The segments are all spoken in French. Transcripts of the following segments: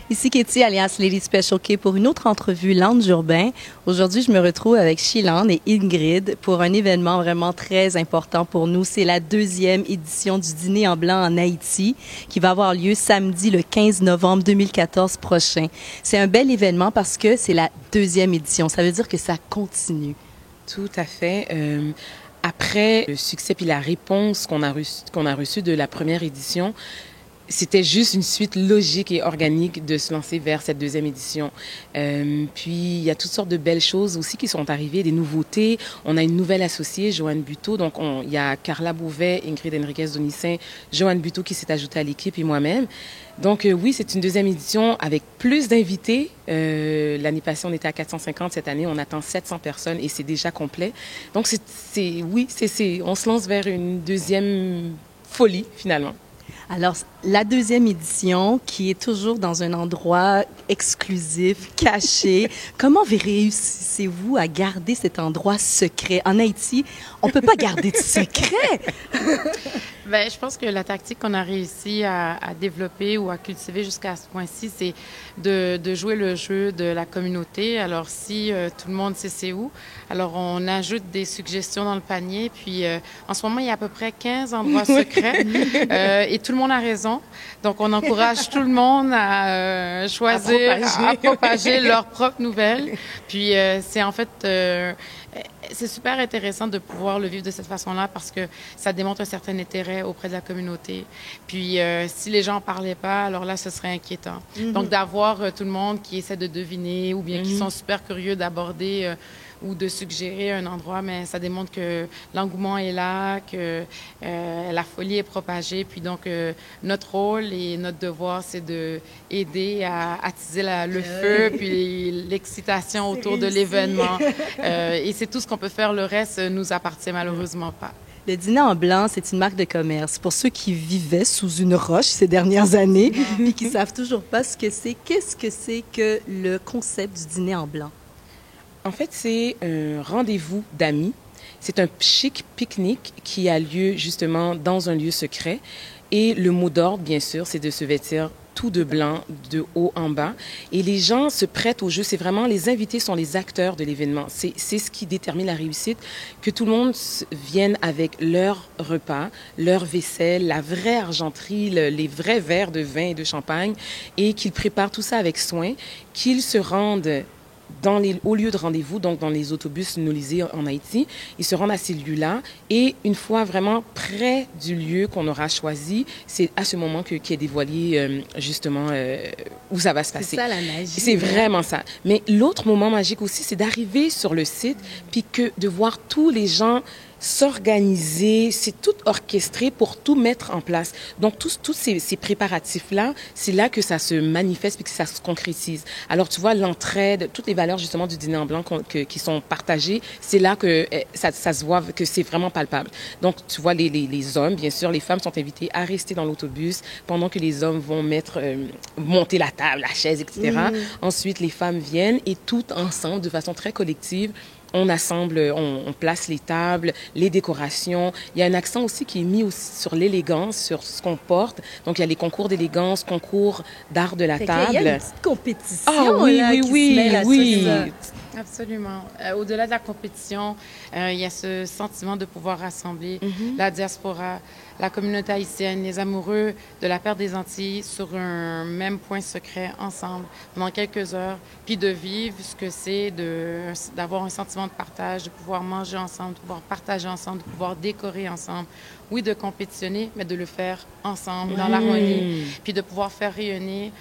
Ici Katie, alias Lady Special K, pour une autre entrevue Lounge Urbain. Aujourd'hui, je me retrouve avec Sheilane et Ingrid pour un événement vraiment très important pour nous. C'est la 2e édition du Dîner en blanc en Haïti qui va avoir lieu samedi le 15 novembre 2014 prochain. C'est un bel événement parce que c'est la 2e édition. Ça veut dire que ça continue. Tout à fait. Après le succès puis la réponse qu'on a reçue de la première édition, c'était juste une suite logique et organique de se lancer vers cette 2e édition. Puis, il y a toutes sortes de belles choses aussi qui sont arrivées, des nouveautés. On a une nouvelle associée, Joanne Buteau. Donc, il y a Carla Bouvet, Ingrid Enriquez-Donissin, Joanne Buteau qui s'est ajoutée à l'équipe et moi-même. Donc, oui, c'est une 2e édition avec plus d'invités. L'année passée, on était à 450. Cette année, on attend 700 personnes et c'est déjà complet. Donc, on se lance vers une 2e folie, finalement. Alors, la 2e édition, qui est toujours dans un endroit exclusif, caché, comment réussissez-vous à garder cet endroit secret? En Haïti, on ne peut pas garder de secret! Bien, je pense que la tactique qu'on a réussi à développer ou à cultiver jusqu'à ce point-ci, c'est de jouer le jeu de la communauté. Alors, si tout le monde sait c'est où, alors on ajoute des suggestions dans le panier. Puis, en ce moment, il y a à peu près 15 endroits secrets et tout le monde a raison. Donc, on encourage tout le monde à choisir, à propager leurs propres nouvelles. Puis, c'est en fait... c'est super intéressant de pouvoir le vivre de cette façon-là parce que ça démontre un certain intérêt auprès de la communauté. Puis, si les gens en parlaient pas, alors là, ce serait inquiétant. Donc, d'avoir tout le monde qui essaie de deviner ou bien qui sont super curieux d'aborder ou de suggérer un endroit, mais ça démontre que l'engouement est là, que la folie est propagée. Puis donc, notre rôle et notre devoir, c'est d'aider à attiser le feu, puis l'excitation autour de l'événement. Et c'est tout ce qu'on peut faire. Le reste nous appartient malheureusement pas. Le Dîner en blanc, c'est une marque de commerce. Pour ceux qui vivaient sous une roche ces dernières années et qui savent toujours pas ce que c'est, qu'est-ce que c'est que le concept du Dîner en blanc? En fait, c'est un rendez-vous d'amis. C'est un chic pique-nique qui a lieu justement dans un lieu secret. Et le mot d'ordre, bien sûr, c'est de se vêtir tout de blanc, de haut en bas. Et les gens se prêtent au jeu. C'est vraiment, les invités sont les acteurs de l'événement. C'est ce qui détermine la réussite, que tout le monde vienne avec leur repas, leur vaisselle, la vraie argenterie, les vrais verres de vin et de champagne, et qu'ils préparent tout ça avec soin, qu'ils se rendent au lieu de rendez-vous, donc dans les autobus nolisés en Haïti, ils se rendent à ces lieux-là et une fois vraiment près du lieu qu'on aura choisi, c'est à ce moment qu'est dévoilé justement où ça va se passer. C'est ça la magie. C'est vraiment ça. Mais l'autre moment magique aussi, c'est d'arriver sur le site puis de voir tous les gens s'organiser, c'est tout orchestré pour tout mettre en place. Donc, tous ces préparatifs-là, c'est là que ça se manifeste et que ça se concrétise. Alors, tu vois, l'entraide, toutes les valeurs, justement, du Dîner en blanc qui sont partagées, c'est là que ça se voit, que c'est vraiment palpable. Donc, tu vois, les hommes, bien sûr, les femmes sont invitées à rester dans l'autobus pendant que les hommes vont monter la table, la chaise, etc. Ensuite, les femmes viennent et tout ensemble, de façon très collective, on assemble, on place les tables, les décorations. Il y a un accent aussi qui est mis aussi sur l'élégance, sur ce qu'on porte. Donc, il y a les concours d'élégance, concours d'art de la table. Il y a une petite compétition oui. Absolument. Au-delà de la compétition, il y a ce sentiment de pouvoir rassembler la diaspora, la communauté haïtienne, les amoureux de la Paire des Antilles sur un même point secret ensemble pendant quelques heures, puis de vivre ce que c'est d'avoir un sentiment de partage, de pouvoir manger ensemble, de pouvoir partager ensemble, de pouvoir décorer ensemble. Oui, de compétitionner, mais de le faire ensemble, dans l'harmonie, puis de pouvoir faire rayonner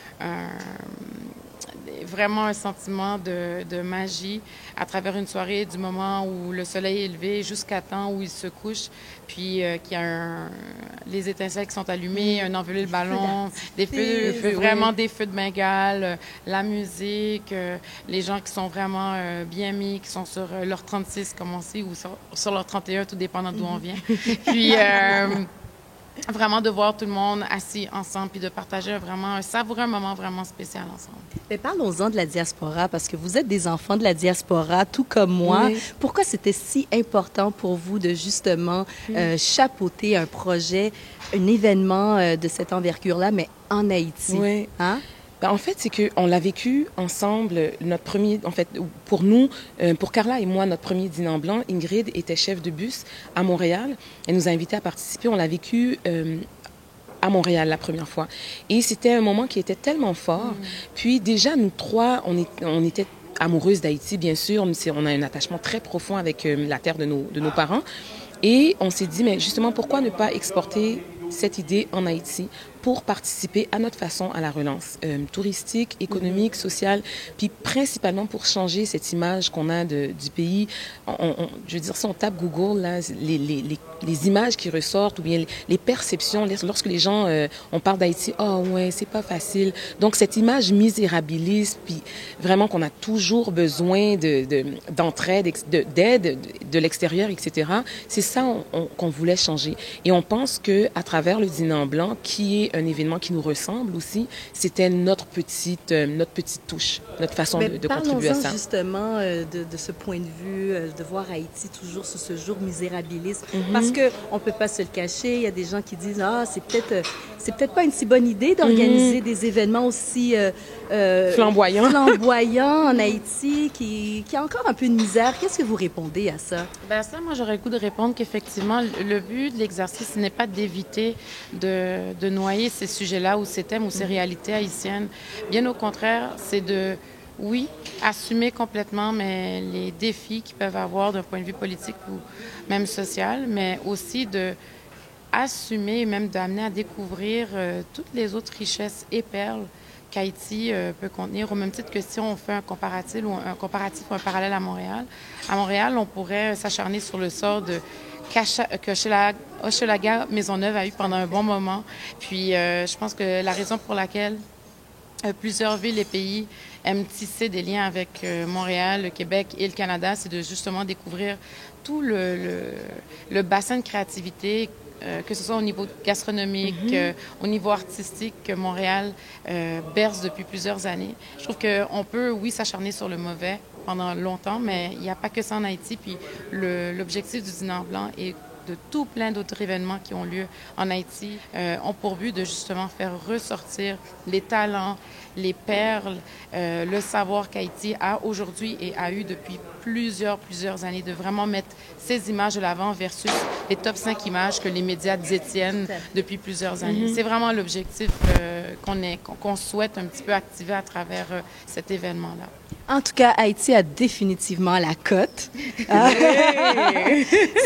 vraiment un sentiment de magie à travers une soirée du moment où le soleil est levé jusqu'à temps où il se couche, puis qu'il y a les étincelles qui sont allumées, un envolé de ballon, des feux, vraiment des feux de Bengale, la musique, les gens qui sont vraiment bien mis, qui sont sur leur 36 comme on sait, ou sur leur 31, tout dépendant d'où on vient. Puis vraiment de voir tout le monde assis ensemble puis de partager vraiment un savoureux moment vraiment spécial ensemble. Mais parlons-en de la diaspora, parce que vous êtes des enfants de la diaspora, tout comme moi. Oui. Pourquoi c'était si important pour vous de justement chapeauter un projet, un événement de cette envergure-là, mais en Haïti? Oui. Hein? Ben, en fait, c'est qu'on l'a vécu ensemble. Notre premier, en fait, pour nous, pour Carla et moi, notre premier dîner en blanc, Ingrid était chef de bus à Montréal. Elle nous a invités à participer. On l'a vécu à Montréal la première fois. Et c'était un moment qui était tellement fort. Puis déjà, nous trois, on était amoureuses d'Haïti, bien sûr. On a un attachement très profond avec la terre de nos parents. Et on s'est dit, mais justement, pourquoi ne pas exporter cette idée en Haïti pour participer à notre façon à la relance touristique, économique, sociale, puis principalement pour changer cette image qu'on a du pays. Je veux dire, si on tape Google, là, les images qui ressortent ou bien les perceptions, lorsque les gens, on parle d'Haïti, oh ouais, c'est pas facile. Donc cette image misérabiliste, puis vraiment qu'on a toujours besoin d'entraide, d'aide de l'extérieur, etc. C'est ça qu'on voulait changer. Et on pense que à travers le dîner en blanc, qui est un événement qui nous ressemble aussi, c'était notre petite touche, notre façon de contribuer à ça. Parlons-en justement de ce point de vue, de voir Haïti toujours sur ce jour misérabiliste, parce que on peut pas se le cacher. Il y a des gens qui disent c'est peut-être pas une si bonne idée d'organiser des événements aussi flamboyants en Haïti, qui a encore un peu de misère. Qu'est-ce que vous répondez à ça? Ben ça, moi, j'aurais le goût de répondre qu'effectivement, le but de l'exercice n'est pas d'éviter de noyer ces sujets-là ou ces thèmes ou ces réalités haïtiennes. Bien au contraire, c'est de, oui, assumer complètement mais les défis qu'ils peuvent avoir d'un point de vue politique ou même social, mais aussi de assumer et même d'amener à découvrir toutes les autres richesses et perles qu'Haïti peut contenir, au même titre que si on fait un comparatif ou un parallèle à Montréal. À Montréal, on pourrait s'acharner sur le sort que Hochelaga Maisonneuve a eu pendant un bon moment. Puis je pense que la raison pour laquelle plusieurs villes et pays aiment tisser des liens avec Montréal, le Québec et le Canada, c'est de justement découvrir tout le bassin de créativité, que ce soit au niveau gastronomique, au niveau artistique, que Montréal berce depuis plusieurs années. Je trouve qu'on peut, oui, s'acharner sur le mauvais pendant longtemps, mais il n'y a pas que ça en Haïti. Puis l'objectif du Dîner en blanc et de tout plein d'autres événements qui ont lieu en Haïti ont pour but de justement faire ressortir les talents, les perles, le savoir qu'Haïti a aujourd'hui et a eu depuis plusieurs années, de vraiment mettre ces images de l'avant versus les top 5 images que les médias détiennent depuis plusieurs années. C'est vraiment l'objectif qu'on souhaite un petit peu activer à travers cet événement-là. En tout cas, Haïti a définitivement la cote.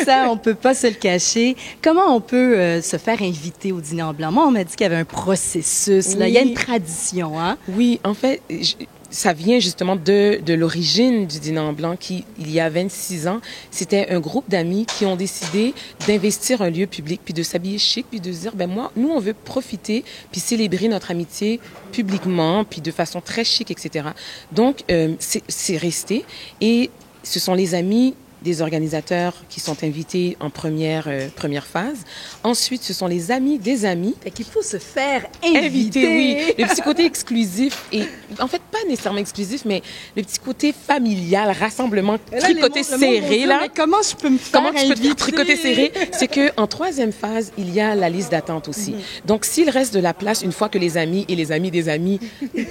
Ça, on peut pas se le cacher. Comment on peut se faire inviter au Dîner en blanc? Moi, on m'a dit qu'il y avait un processus. Là. Il y a une tradition. Hein? Oui, en fait, ça vient justement de l'origine du Dîner en blanc qui, il y a 26 ans, c'était un groupe d'amis qui ont décidé d'investir un lieu public, puis de s'habiller chic, puis de se dire, nous, on veut profiter, puis célébrer notre amitié publiquement, puis de façon très chic, etc. Donc, c'est resté. Et ce sont les amis des organisateurs qui sont invités en première phase. Ensuite, ce sont les amis des amis. Fait qu'il faut se faire inviter. Oui. Le petit côté exclusif, et en fait, pas nécessairement exclusif, mais le petit côté familial, rassemblement, tricoté serré, là. Mais comment je peux me faire inviter? Tricoté serré? C'est qu'en troisième phase, il y a la liste d'attente aussi. Donc, s'il reste de la place, une fois que les amis et les amis des amis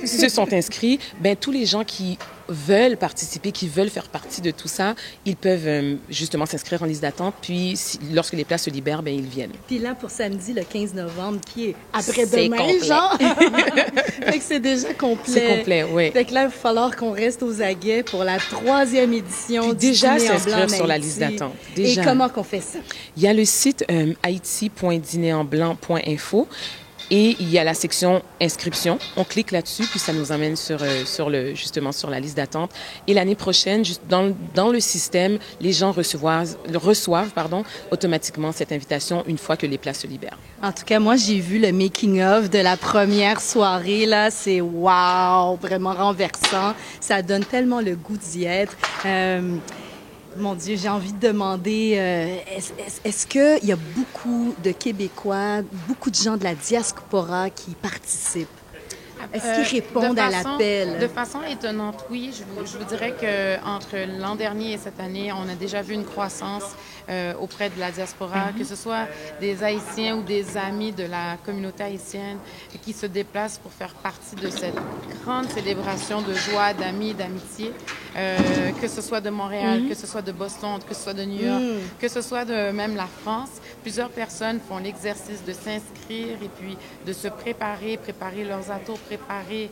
se sont inscrits, tous les gens qui veulent participer, qui veulent faire partie de tout ça, ils peuvent justement s'inscrire en liste d'attente. Puis, lorsque les places se libèrent, ils viennent. Puis là, pour samedi, le 15 novembre, qui est après-demain, genre. Fait que c'est déjà complet. C'est complet, oui. Fait que là, il va falloir qu'on reste aux aguets pour la 3e édition du déjà Dîner en blanc s'inscrire sur la liste d'attente. Déjà. Et comment qu'on fait ça? Il y a le site haiti.dinerenblanc.info. Et il y a la section inscription. On clique là-dessus, puis ça nous emmène justement sur la liste d'attente. Et l'année prochaine, dans le système, les gens reçoivent automatiquement cette invitation une fois que les places se libèrent. En tout cas, moi, j'ai vu le making-of de la première soirée. Là, c'est wow, vraiment renversant. Ça donne tellement le goût d'y être. Mon Dieu, j'ai envie de demander, est-ce qu'il y a beaucoup de Québécois, beaucoup de gens de la diaspora qui participent? Est-ce qu'ils répondent à l'appel? De façon étonnante, oui. Je vous dirais qu'entre l'an dernier et cette année, on a déjà vu une croissance auprès de la diaspora, que ce soit des Haïtiens ou des amis de la communauté haïtienne qui se déplacent pour faire partie de cette grande célébration de joie, d'amis, d'amitié, que ce soit de Montréal, que ce soit de Boston, que ce soit de New York, que ce soit de même la France. Plusieurs personnes font l'exercice de s'inscrire et puis de se préparer leurs atours, préparer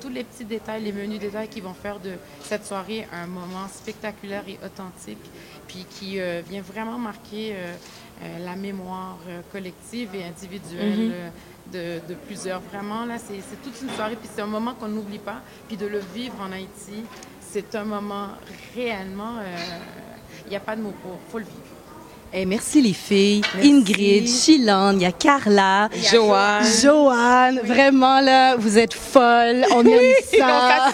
tous les petits détails, les menus détails qui vont faire de cette soirée un moment spectaculaire et authentique, puis qui vient vraiment marquer la mémoire collective et individuelle de plusieurs. Vraiment, là, c'est toute une soirée, puis c'est un moment qu'on n'oublie pas, puis de le vivre en Haïti, c'est un moment réellement, il n'y a pas de mots pour, il faut le vivre. Hey, merci les filles. Merci. Ingrid, Shilane, il y a Carla, Joanne. Vraiment là, vous êtes folles. On aime ça.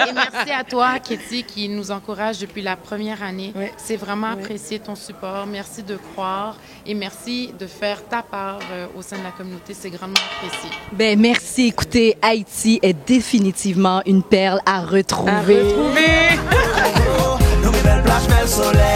Et merci à toi, Katie, qui nous encourage depuis la première année. Oui. C'est vraiment apprécié ton support. Merci de croire et merci de faire ta part au sein de la communauté. C'est grandement apprécié. Ben merci. Écoutez, Haïti est définitivement une perle à retrouver. À retrouver. Nos belles plages, bel soleil.